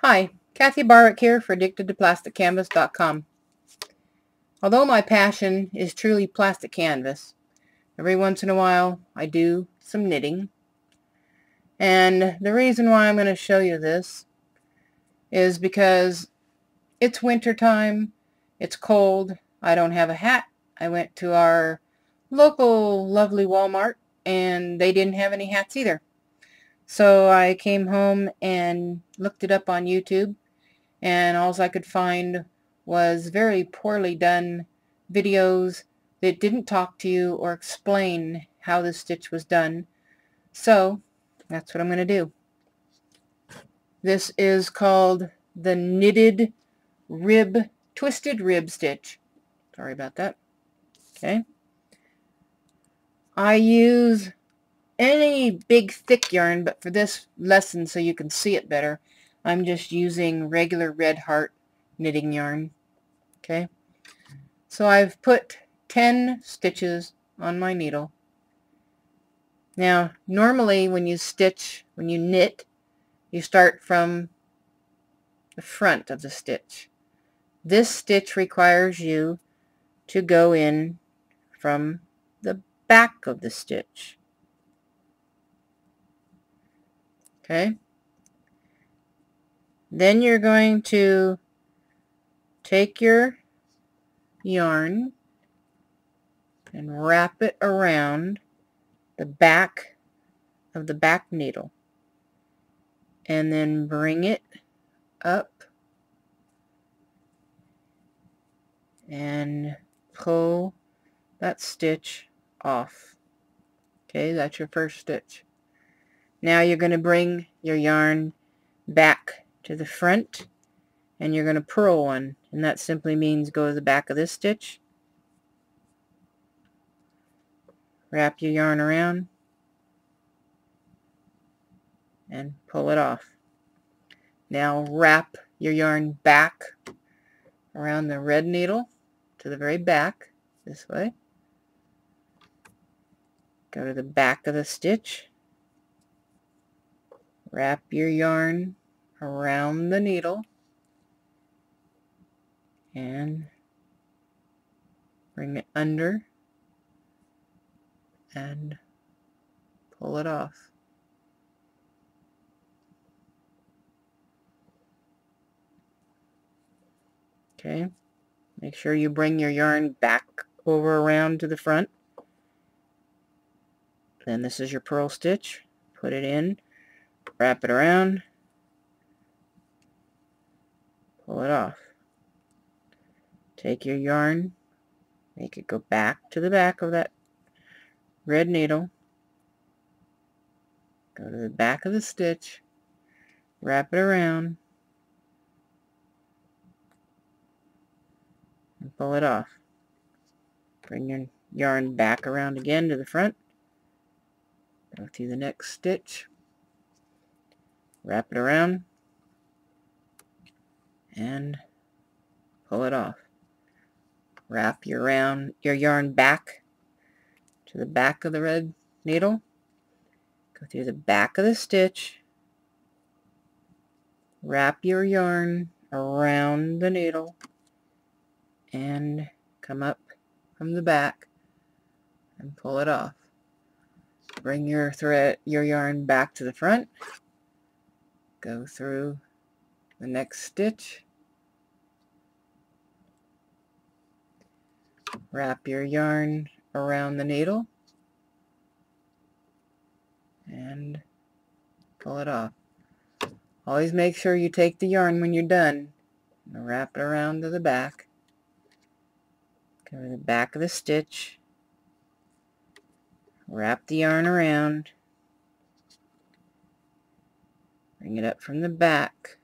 Hi, Kathy Barwick here for AddictedToPlasticCanvas.com. Although my passion is truly plastic canvas, every once in a while I do some knitting. And the reason why I'm going to show you this is because it's winter time, it's cold, I don't have a hat. I went to our local lovely Walmart and they didn't have any hats either. So I came home and looked it up on YouTube, and all I could find was very poorly done videos that didn't talk to you or explain how the stitch was done. So that's what I'm going to do. This is called the knitted rib, twisted rib stitch. Sorry about that. Okay. I use any big thick yarn, but for this lesson, so you can see it better, I'm just using regular Red Heart knitting yarn. Okay. So I've put 10 stitches on my needle. Now, normally when you knit, you start from the front of the stitch. This stitch requires you to go in from the back of the stitch. Okay? Then you're going to take your yarn and wrap it around the back of the back needle, and then bring it up and pull that stitch off. Okay, that's your first stitch. Now you're going to bring your yarn back to the front and you're going to purl one, and that simply means go to the back of this stitch, wrap your yarn around, and pull it off. Now wrap your yarn back around the red needle to the very back, this way. Go to the back of the stitch, wrap your yarn around the needle, and bring it under and pull it off. Okay, make sure you bring your yarn back over around to the front. Then this is your purl stitch. Put it in, wrap it around, pull it off. Take your yarn, make it go back to the back of that red needle, go to the back of the stitch, wrap it around, and pull it off. Bring your yarn back around again to the front, go through the next stitch, wrap it around, and pull it off. Wrap your yarn back to the back of the red needle, go through the back of the stitch, wrap your yarn around the needle, and come up from the back and pull it off. Bring your yarn back to the front, go through the next stitch, wrap your yarn around the needle, and pull it off. Always make sure you take the yarn when you're done and wrap it around to the back. Go to the back of the stitch, wrap the yarn around, bring it up from the back,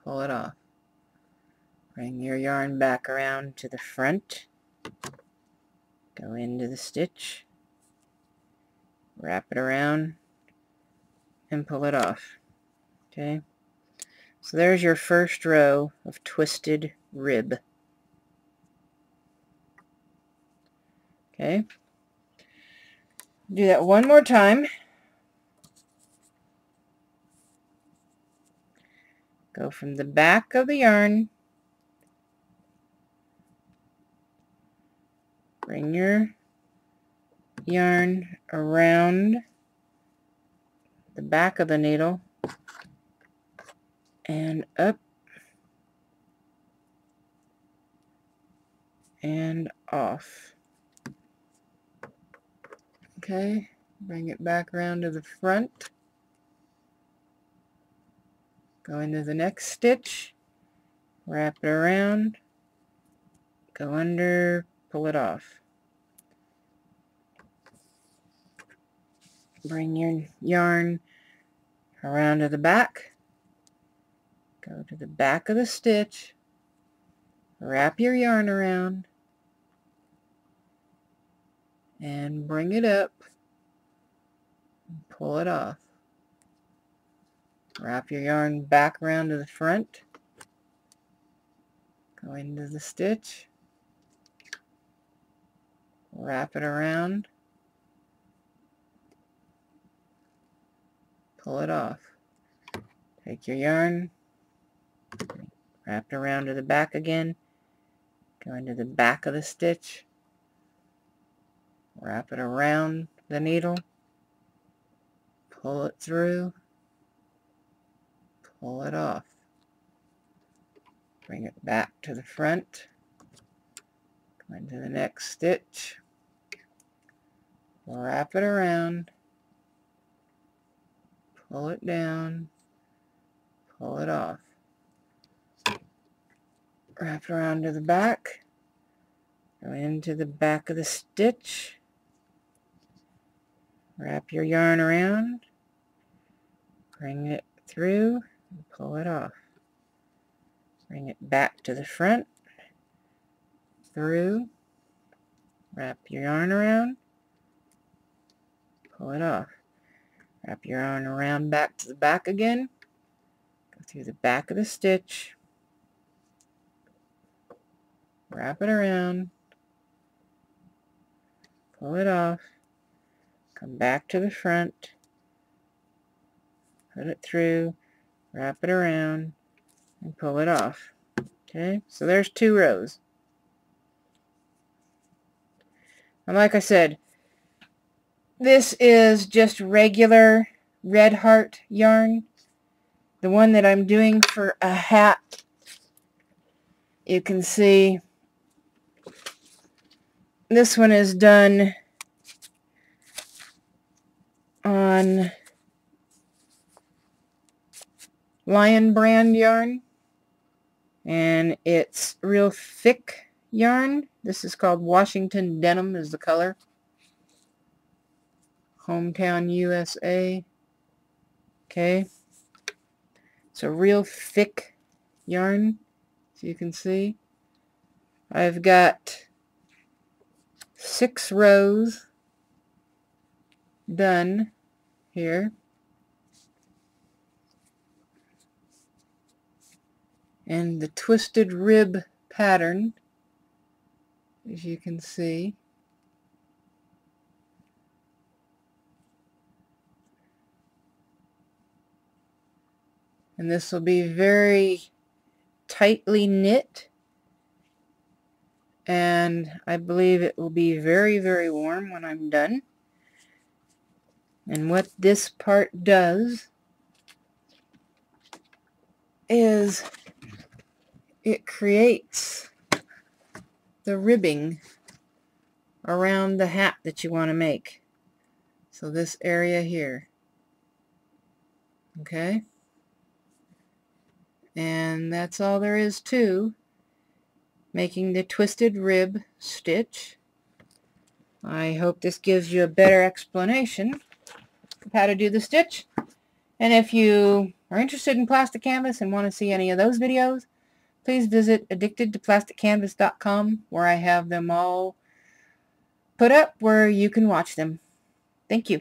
pull it off. Bring your yarn back around to the front, go into the stitch, wrap it around, and pull it off. Okay, so there's your first row of twisted rib. Okay, do that one more time. Go from the back of the yarn, bring your yarn around the back of the needle and up and off. Okay, bring it back around to the front. Go into the next stitch, wrap it around, go under, pull it off. Bring your yarn around to the back, go to the back of the stitch, wrap your yarn around, and bring it up, and pull it off. Wrap your yarn back around to the front, go into the stitch, wrap it around, pull it off. Take your yarn, wrap it around to the back again, go into the back of the stitch, wrap it around the needle, pull it through, pull it off. Bring it back to the front, go into the next stitch, wrap it around, pull it down, pull it off. Wrap it around to the back, go into the back of the stitch, wrap your yarn around, bring it through, and pull it off. Bring it back to the front, through, wrap your yarn around, pull it off. Wrap your yarn around back to the back again, go through the back of the stitch, wrap it around, pull it off, come back to the front, put it through, wrap it around, and pull it off. Okay, so there's 2 rows. And like I said, this is just regular Red Heart yarn. The one that I'm doing for a hat, you can see this one is done on Lion brand yarn, and it's real thick yarn. This is called Washington Denim is the color. Hometown USA. Okay, it's a real thick yarn, as you can see. I've got 6 rows done here. And the twisted rib pattern, as you can see. And this will be very tightly knit, and I believe it will be very, very warm when I'm done. And what this part does is it creates the ribbing around the hat that you want to make. So this area here. Okay? And that's all there is to making the twisted rib stitch. I hope this gives you a better explanation of how to do the stitch. And if you are interested in plastic canvas and want to see any of those videos, please visit addictedtoplasticcanvas.com, where I have them all put up where you can watch them. Thank you.